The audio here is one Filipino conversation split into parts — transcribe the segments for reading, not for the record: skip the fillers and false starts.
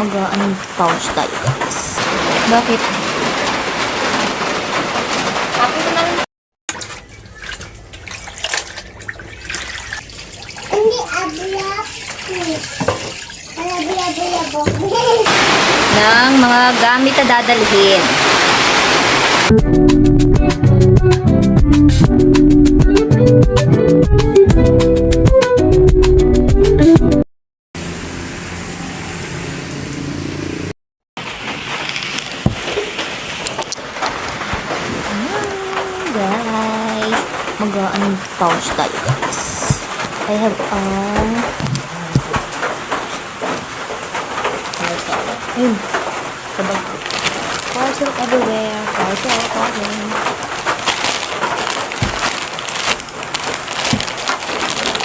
Mag-unpouch tayo, guys. Bakit? Hindi ablap. Ng mga gamit na dadalhin. Guys, mag-unpouch tayo, guys. I have ayun, sabag. Parcel everywhere. Parcel.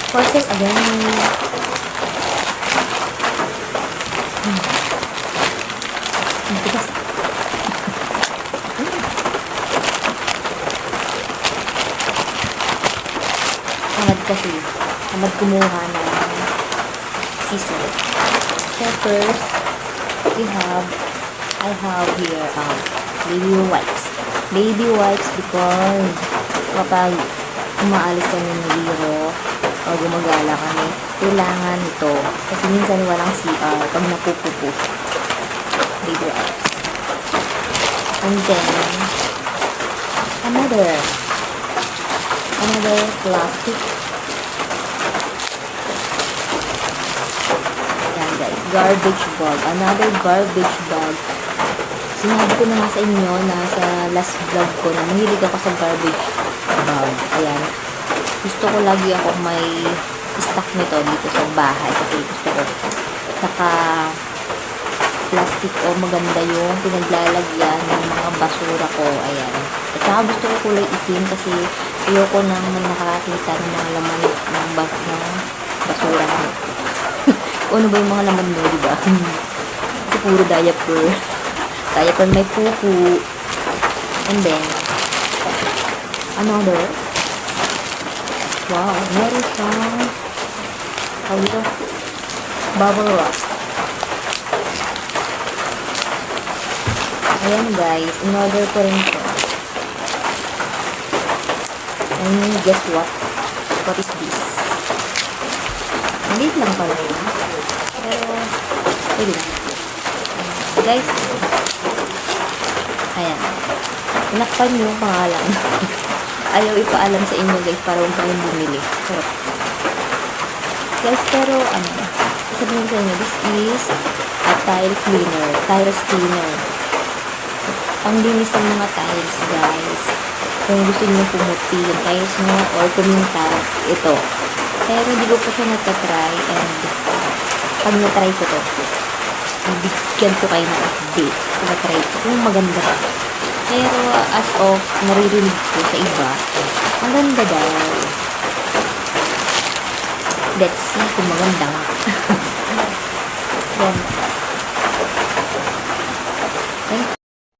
Parcel again. Ang tigas. Tamad kasi. Tamad kumuha ng scissor. So first, I have here baby wipes. Baby wipes because kapag umaalis kami ng biro o gumagala kami, kailangan ito. Kasi minsan walang CR pag napupupo. Baby wipes. And then, another plastic. Yan guys, garbage bag. Another garbage bag. Sinabi ko na nga sa inyo na sa last vlog ko na mahilig ako sa garbage bag. Ayan. Gusto ko lagi ako may stock nito dito sa bahay. Kasi gusto ko saka plastic o maganda yung pinaglalagyan ng mga basura ko. Ayan. At saka gusto ko kulay itim kasi ayoko nang nakakita ng mga laman ng basura. Ano ba yung mga laman mo, diba? Kasi puro diaper. Diaper may pupu. And then, another. Wow, meron siyang ito? Bubble wrap. Ayan guys, in-order ko rin ito. And guess what? What is this? Maliit lang pala yun. Pero, pwede lang. Guys, ayan. Tinakpan nyo yung pangalan. Ayaw ipaalam sa inyo guys para huwag kayong bumili. Guys, pero sabihin ko sa inyo, this is a tiles cleaner. Panglinis ng mga tiles, guys. Kung gusto niyo pumuti yung tiles nyo or kuminta, ito. Pero hindi ko pa siya natatry and pag natry ko to, bigyan ko kayo ng update. Natry ko kung maganda. Pero as of naririnig ko sa iba, ang ganda daw. Let's see kung maganda nga.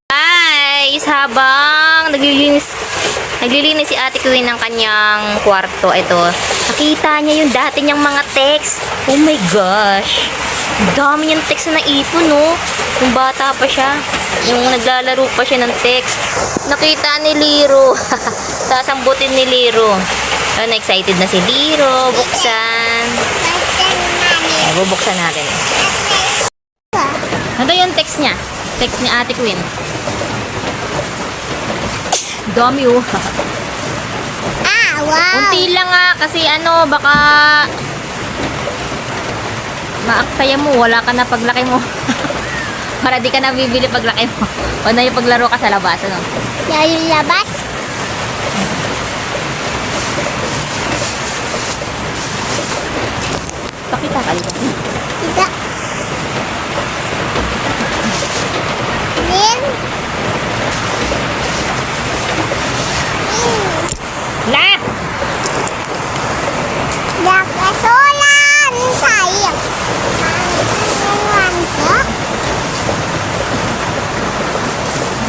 Guys, habang naglilinis si Ate Queen ng kanyang kwarto, ito, nakita niya yung dati niyang mga text. Oh my gosh, dami niyang text na naipon, no? Kung bata pa siya, yung naglalaro pa siya ng text, nakita ni Liro. Sasambutin ni Liro. Ano, excited na si Liro. Buksan. Bubuksan natin. Ano yung text niya? Text ni Ate Queen. Dami, oh. Wow. Unti lang nga kasi baka maaksaya mo, wala ka na paglaki mo. Para di ka na bibili paglaki mo. O na yung paglaro ka sa labas, ano? Yung labas? Pakita ka dito. Ito. Then, La! nakasolan sayang.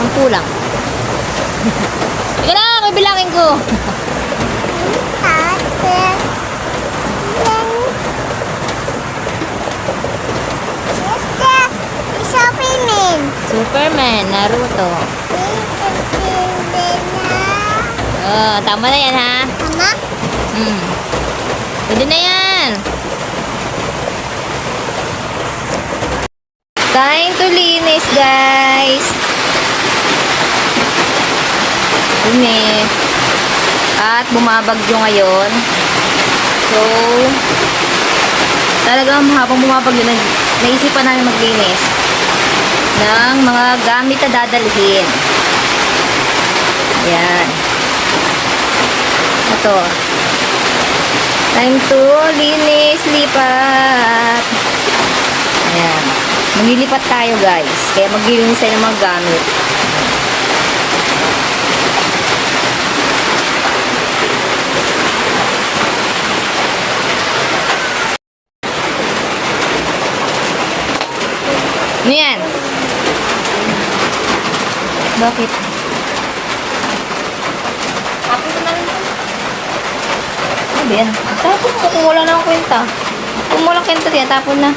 Ang kulang. Ika na, may bilangin ko. Superman, Naruto. Oh, tama na yan ha. Mama? Pwede na yan. Time to linis, guys. Linis. At bumabagyo ngayon. So, talagang habang bumabagyo, naisipan namin maglinis ng mga gamit na dadalhin. Ayan. Ito. Time to linis, lipat. Ayan. Maglilipat tayo, guys. Kaya maglilinis tayo ng mga gamit. Ano yan? Bakit? Tapos na rin. Ano ba yan? Tapos mo kung wala na akong kwenta. Kung wala kwenta diyan, tapon na.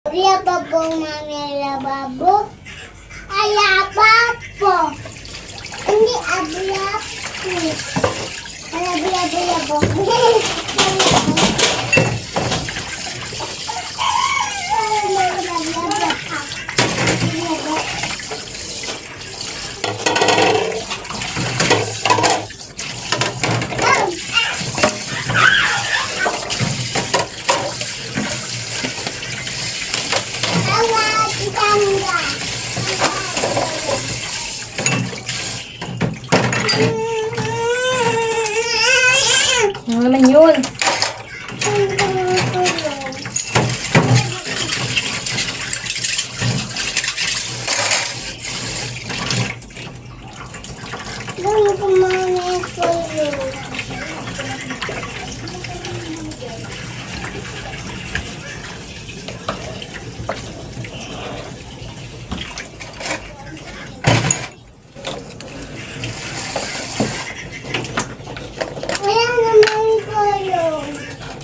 Lababo namin lababo. Ay, lababo. Hindi ablabo. Labo. Ano naman yun?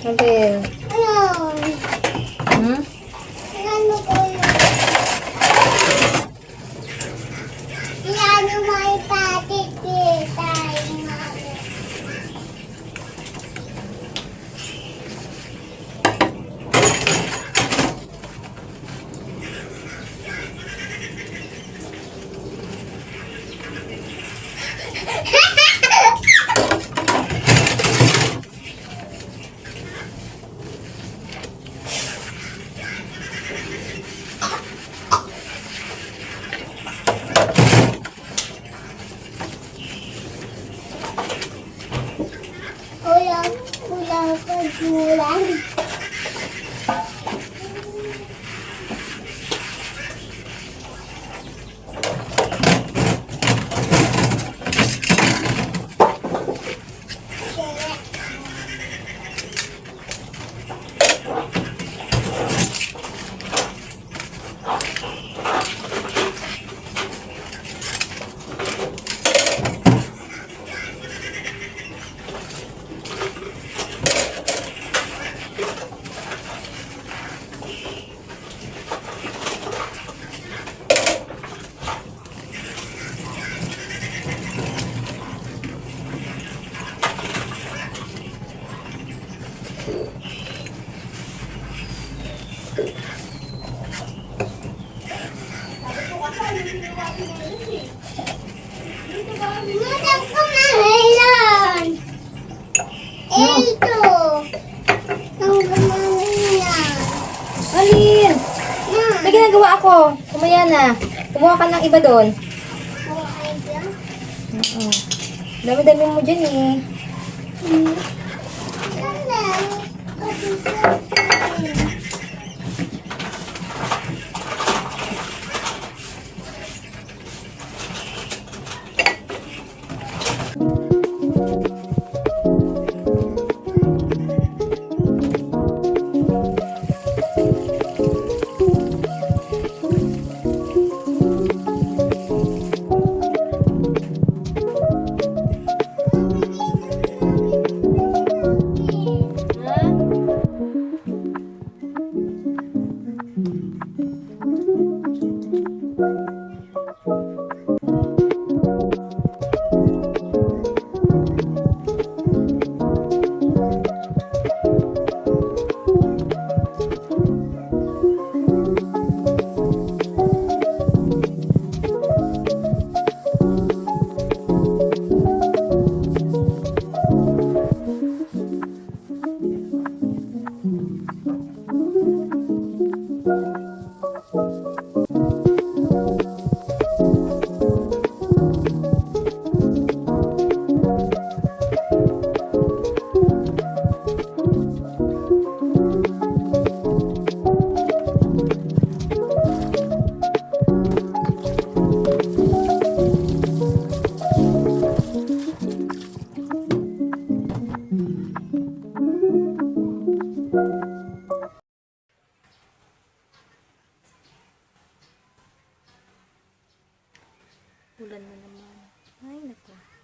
Natin. Hmm? Ulan. Madam ko mahilan. Ito. Ang gamahilan. Alin? May ginagawa ako. Kumaya na. Kumuha ka ng iba doon. Oo. Dami-dami mo dyan eh. Ulan na naman. Ay, naku.